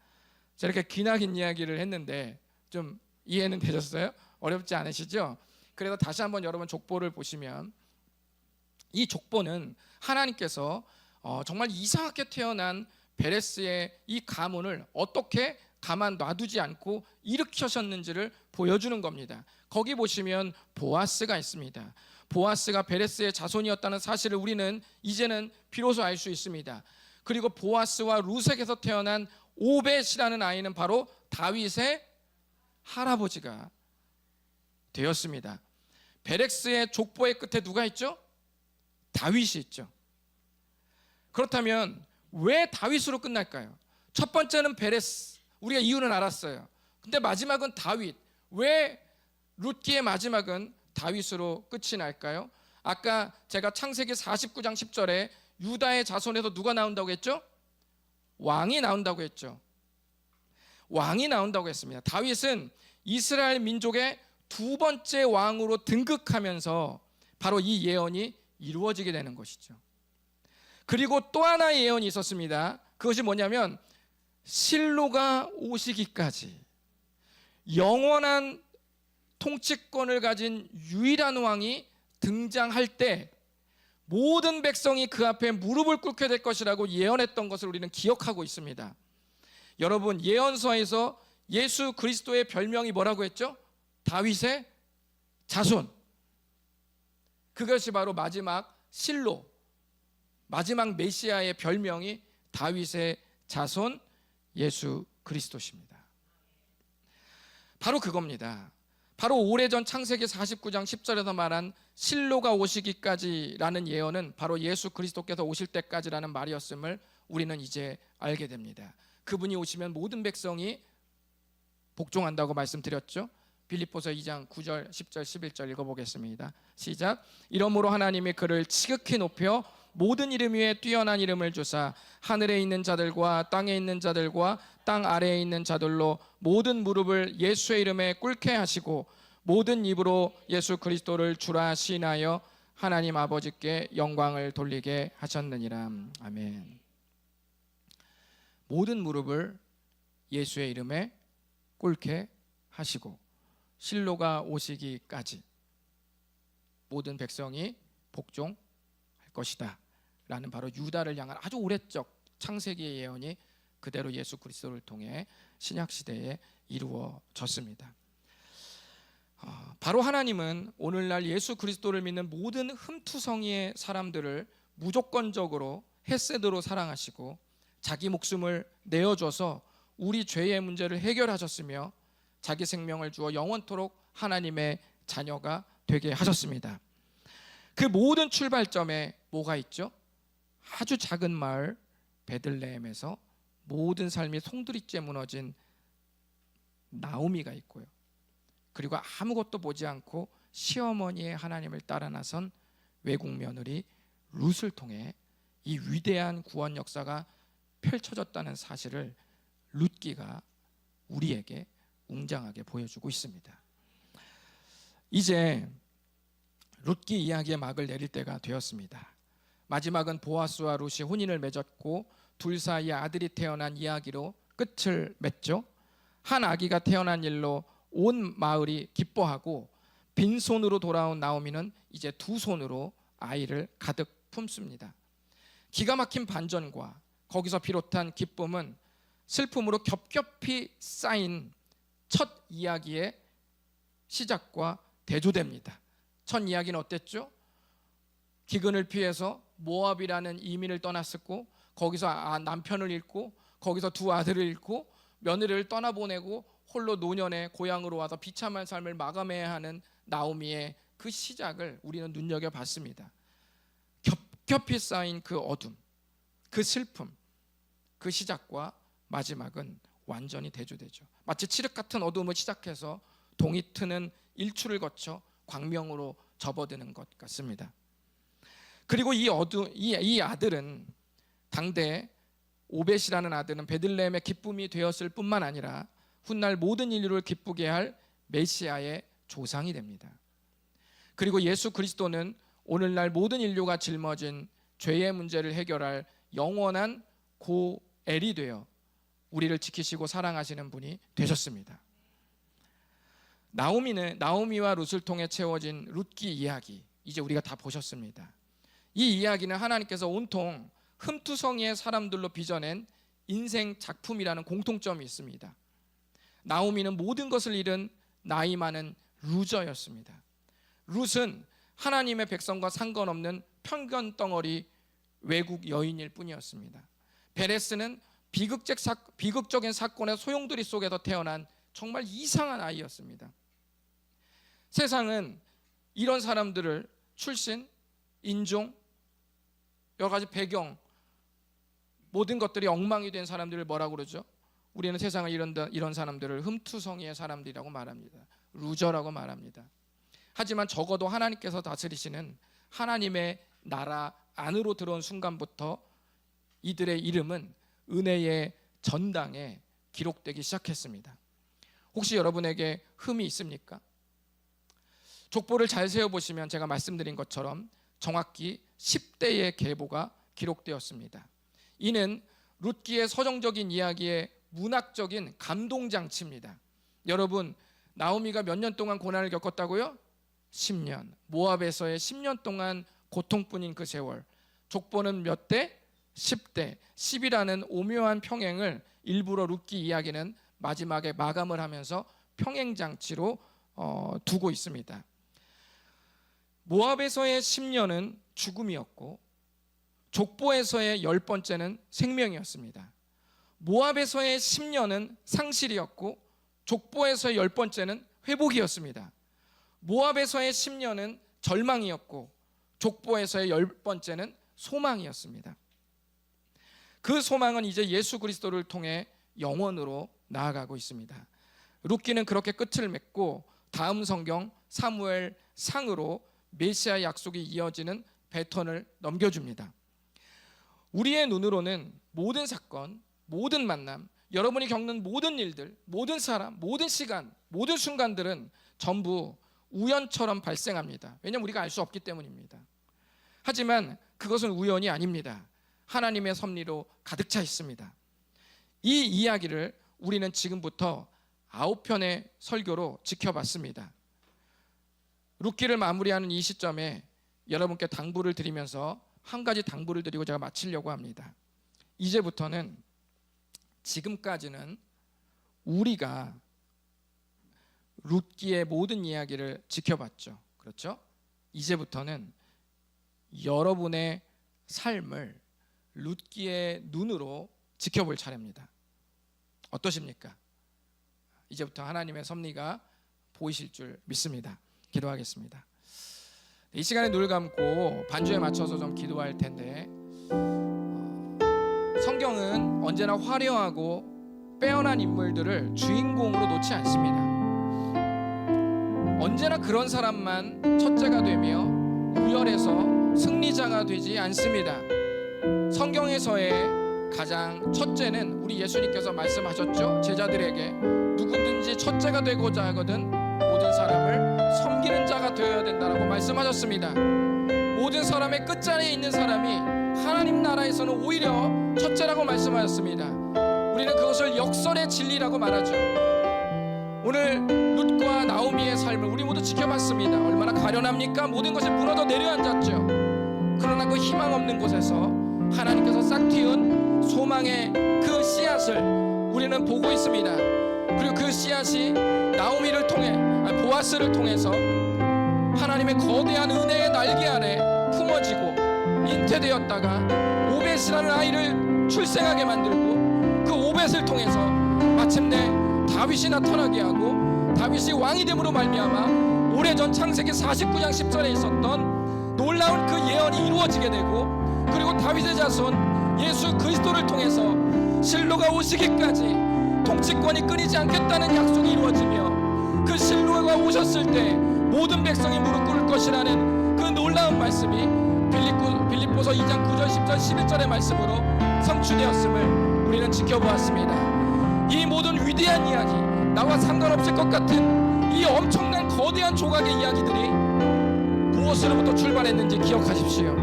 저렇게 기나긴 이야기를 했는데 좀 이해는 되셨어요? 어렵지 않으시죠? 그래서 다시 한번 여러분 족보를 보시면 이 족보는 하나님께서 정말 이상하게 태어난 베레스의 이 가문을 어떻게 가만 놔두지 않고 일으키셨는지를 보여주는 겁니다. 거기 보시면 보아스가 있습니다. 보아스가 베레스의 자손이었다는 사실을 우리는 이제는 비로소 알 수 있습니다. 그리고 보아스와 룻에게서 태어난 오벳이라는 아이는 바로 다윗의 할아버지가 되었습니다. 베레스의 족보의 끝에 누가 있죠? 다윗이 있죠. 그렇다면 왜 다윗으로 끝날까요? 첫 번째는 베레스, 우리가 이유는 알았어요. 근데 마지막은 다윗. 왜 룻기의 마지막은 다윗으로 끝이 날까요? 아까 제가 창세기 49장 10절에 유다의 자손에서 누가 나온다고 했죠? 왕이 나온다고 했죠. 왕이 나온다고 했습니다. 다윗은 이스라엘 민족의 두 번째 왕으로 등극하면서 바로 이 예언이 이루어지게 되는 것이죠. 그리고 또 하나의 예언이 있었습니다. 그것이 뭐냐면 실로가 오시기까지 영원한 통치권을 가진 유일한 왕이 등장할 때 모든 백성이 그 앞에 무릎을 꿇게 될 것이라고 예언했던 것을 우리는 기억하고 있습니다. 여러분, 예언서에서 예수 그리스도의 별명이 뭐라고 했죠? 다윗의 자손. 그것이 바로 마지막 실로, 마지막 메시아의 별명이 다윗의 자손 예수 그리스도십니다. 바로 그겁니다. 바로 오래전 창세기 49장 10절에서 말한 실로가 오시기까지라는 예언은 바로 예수 그리스도께서 오실 때까지라는 말이었음을 우리는 이제 알게 됩니다. 그분이 오시면 모든 백성이 복종한다고 말씀드렸죠. 빌립보서 2장 9절, 10절, 11절 읽어보겠습니다. 시작. 이러므로 하나님이 그를 지극히 높여 모든 이름 위에 뛰어난 이름을 주사 하늘에 있는 자들과 땅에 있는 자들과 땅 아래에 있는 자들로 모든 무릎을 예수의 이름에 꿇게 하시고 모든 입으로 예수 그리스도를 주라 시인하여 하나님 아버지께 영광을 돌리게 하셨느니라. 아멘. 모든 무릎을 예수의 이름에 꿇게 하시고 실로가 오시기까지 모든 백성이 복종할 것이다 라는 바로 유다를 향한 아주 오래적 창세기의 예언이 그대로 예수 그리스도를 통해 신약시대에 이루어졌습니다. 바로 하나님은 오늘날 예수 그리스도를 믿는 모든 흠투성이의 사람들을 무조건적으로 헤세드로 사랑하시고 자기 목숨을 내어줘서 우리 죄의 문제를 해결하셨으며 자기 생명을 주어 영원토록 하나님의 자녀가 되게 하셨습니다. 그 모든 출발점에 뭐가 있죠? 아주 작은 마을 베들레헴에서 모든 삶이 송두리째 무너진 나오미가 있고요. 그리고 아무것도 보지 않고 시어머니의 하나님을 따라 나선 외국 며느리 룻을 통해 이 위대한 구원 역사가 펼쳐졌다는 사실을 룻기가 우리에게 웅장하게 보여주고 있습니다. 이제 룻기 이야기의 막을 내릴 때가 되었습니다. 마지막은 보아스와 룻이 혼인을 맺었고 둘 사이에 아들이 태어난 이야기로 끝을 맺죠. 한 아기가 태어난 일로 온 마을이 기뻐하고 빈손으로 돌아온 나오미는 이제 두 손으로 아이를 가득 품습니다. 기가 막힌 반전과 거기서 비롯한 기쁨은 슬픔으로 겹겹이 쌓인 첫 이야기의 시작과 대조됩니다. 첫 이야기는 어땠죠? 기근을 피해서 모압이라는 이민을 떠났었고 거기서 남편을 잃고 거기서 두 아들을 잃고 며느리를 떠나보내고 홀로 노년에 고향으로 와서 비참한 삶을 마감해야 하는 나오미의 그 시작을 우리는 눈여겨봤습니다. 겹겹이 쌓인 그 어둠, 그 슬픔, 그 시작과 마지막은 완전히 대조되죠. 마치 칠흑 같은 어둠을 시작해서 동이 트는 일출을 거쳐 광명으로 접어드는 것 같습니다. 그리고 이 아들은 당대 오벳이라는 아들은 베들레헴의 기쁨이 되었을 뿐만 아니라 훗날 모든 인류를 기쁘게 할 메시아의 조상이 됩니다. 그리고 예수 그리스도는 오늘날 모든 인류가 짊어진 죄의 문제를 해결할 영원한 고엘이 되어 우리를 지키시고 사랑하시는 분이 되셨습니다. 나오미와 룻을 통해 채워진 룻기 이야기, 이제 우리가 다 보셨습니다. 이 이야기는 하나님께서 온통 흠투성이의 사람들로 빚어낸 인생 작품이라는 공통점이 있습니다. 나오미는 모든 것을 잃은 나이 많은 루저였습니다. 룻은 하나님의 백성과 상관없는 편견 덩어리 외국 여인일 뿐이었습니다. 베레스는 비극적인 사건의 소용돌이 속에서 태어난 정말 이상한 아이였습니다. 세상은 이런 사람들을 출신, 인종, 여러 가지 배경, 모든 것들이 엉망이 된 사람들을 뭐라고 그러죠? 우리는 세상을 이런 사람들을 흠투성이의 사람들이라고 말합니다. 루저라고 말합니다. 하지만 적어도 하나님께서 다스리시는 하나님의 나라 안으로 들어온 순간부터 이들의 이름은 은혜의 전당에 기록되기 시작했습니다. 혹시 여러분에게 흠이 있습니까? 족보를 잘 세어보시면 제가 말씀드린 것처럼 정확히 10대의 계보가 기록되었습니다. 이는 룻기의 서정적인 이야기의 문학적인 감동장치입니다. 여러분, 나오미가 몇 년 동안 고난을 겪었다고요? 10년. 모압에서의 10년 동안 고통뿐인 그 세월. 족보는 몇 대? 10대. 10이라는 오묘한 평행을 일부러 룻기 이야기는 마지막에 마감을 하면서 평행장치로 두고 있습니다. 모압에서의 10년은 죽음이었고 족보에서의 10번째는 생명이었습니다. 모압에서의 10년은 상실이었고 족보에서의 10번째는 회복이었습니다. 모압에서의 10년은 절망이었고 족보에서의 10번째는 소망이었습니다. 그 소망은 이제 예수 그리스도를 통해 영원으로 나아가고 있습니다. 룻기는 그렇게 끝을 맺고 다음 성경 사무엘 상으로 메시아 약속이 이어지는 배턴을 넘겨줍니다. 우리의 눈으로는 모든 사건, 모든 만남, 여러분이 겪는 모든 일들, 모든 사람, 모든 시간, 모든 순간들은 전부 우연처럼 발생합니다. 왜냐하면 우리가 알 수 없기 때문입니다. 하지만 그것은 우연이 아닙니다. 하나님의 섭리로 가득 차 있습니다. 이 이야기를 우리는 지금부터 9편의 설교로 지켜봤습니다. 룻기를 마무리하는 이 시점에 여러분께 당부를 드리면서 한 가지 당부를 드리고 제가 마치려고 합니다. 이제부터는 지금까지는 우리가 룻기의 모든 이야기를 지켜봤죠. 그렇죠? 이제부터는 여러분의 삶을 룻기의 눈으로 지켜볼 차례입니다. 어떠십니까? 이제부터 하나님의 섭리가 보이실 줄 믿습니다. 기도하겠습니다. 이 시간에 눈을 감고 반주에 맞춰서 좀 기도할 텐데, 성경은 언제나 화려하고 빼어난 인물들을 주인공으로 놓지 않습니다. 언제나 그런 사람만 첫째가 되며 우열에서 승리자가 되지 않습니다. 성경에서의 가장 첫째는 우리 예수님께서 말씀하셨죠. 제자들에게 누구든지 첫째가 되고자 하거든 모든 사람을 섬기는 자가 되어야 된다라고 말씀하셨습니다. 모든 사람의 끝자리에 있는 사람이 하나님 나라에서는 오히려 첫째라고 말씀하셨습니다. 우리는 그것을 역설의 진리라고 말하죠. 오늘 룻과 나오미의 삶을 우리 모두 지켜봤습니다. 얼마나 가련합니까? 모든 것이 무너져 내려앉았죠. 그러나 그 희망 없는 곳에서 하나님께서 싹 틔운 소망의 그 씨앗을 우리는 보고 있습니다. 그리고 그 씨앗이 나오미를 통해, 보아스를 통해서 하나님의 거대한 은혜의 날개 아래 품어지고 잉태되었다가 오벳이라는 아이를 출생하게 만들고, 그 오벳을 통해서 마침내 다윗이 나타나게 하고, 다윗이 왕이 됨으로 말미암아 오래전 창세기 49장 10절에 있었던 놀라운 그 예언이 이루어지게 되고, 그리고 다윗의 자손 예수 그리스도를 통해서 실로가 오시기까지 통치권이 끊이지 않겠다는 약속이 이루어지며, 그 실로가 오셨을 때 모든 백성이 무릎 꿇을 것이라는 그 놀라운 말씀이 빌립보서 2장 9절 10절 11절의 말씀으로 성취되었음을 우리는 지켜보았습니다. 이 모든 위대한 이야기, 나와 상관없을 것 같은 이 엄청난 거대한 조각의 이야기들이 무엇으로부터 출발했는지 기억하십시오.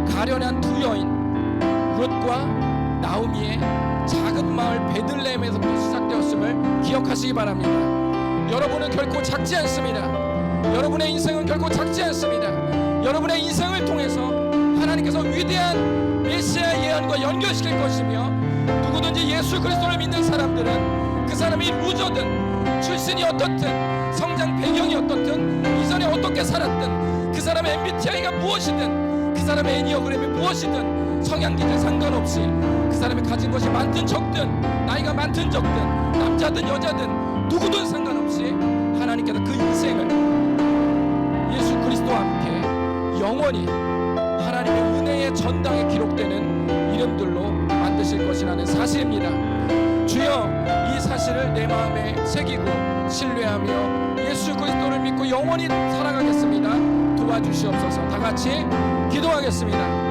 가련한 두 여인 룻과 나오미의 작은 마을 베들레헴에서부터 시작되었음을 기억하시기 바랍니다. 여러분은 결코 작지 않습니다. 여러분의 인생은 결코 작지 않습니다. 여러분의 인생을 통해서 하나님께서 위대한 메시아 예언과 연결시킬 것이며, 누구든지 예수 그리스도를 믿는 사람들은 그 사람이 루저든 출신이 어떻든 성장 배경이 어떻든 이전에 어떻게 살았든 그 사람의 MBTI가 무엇이든 그 사람의 애니어그램이 무엇이든 성향기질 상관없이 그 사람이 가진 것이 많든 적든 나이가 많든 적든 남자든 여자든 누구든 상관없이 하나님께서 그 인생을 예수 그리스도와 함께 영원히 하나님의 은혜의 전당에 기록되는 이름들로 만드실 것이라는 사실입니다. 주여, 이 사실을 내 마음에 새기고 신뢰하며 예수 그리스도를 믿고 영원히 살아가겠습니다. 도와주시옵소서. 다 같이 기도하겠습니다.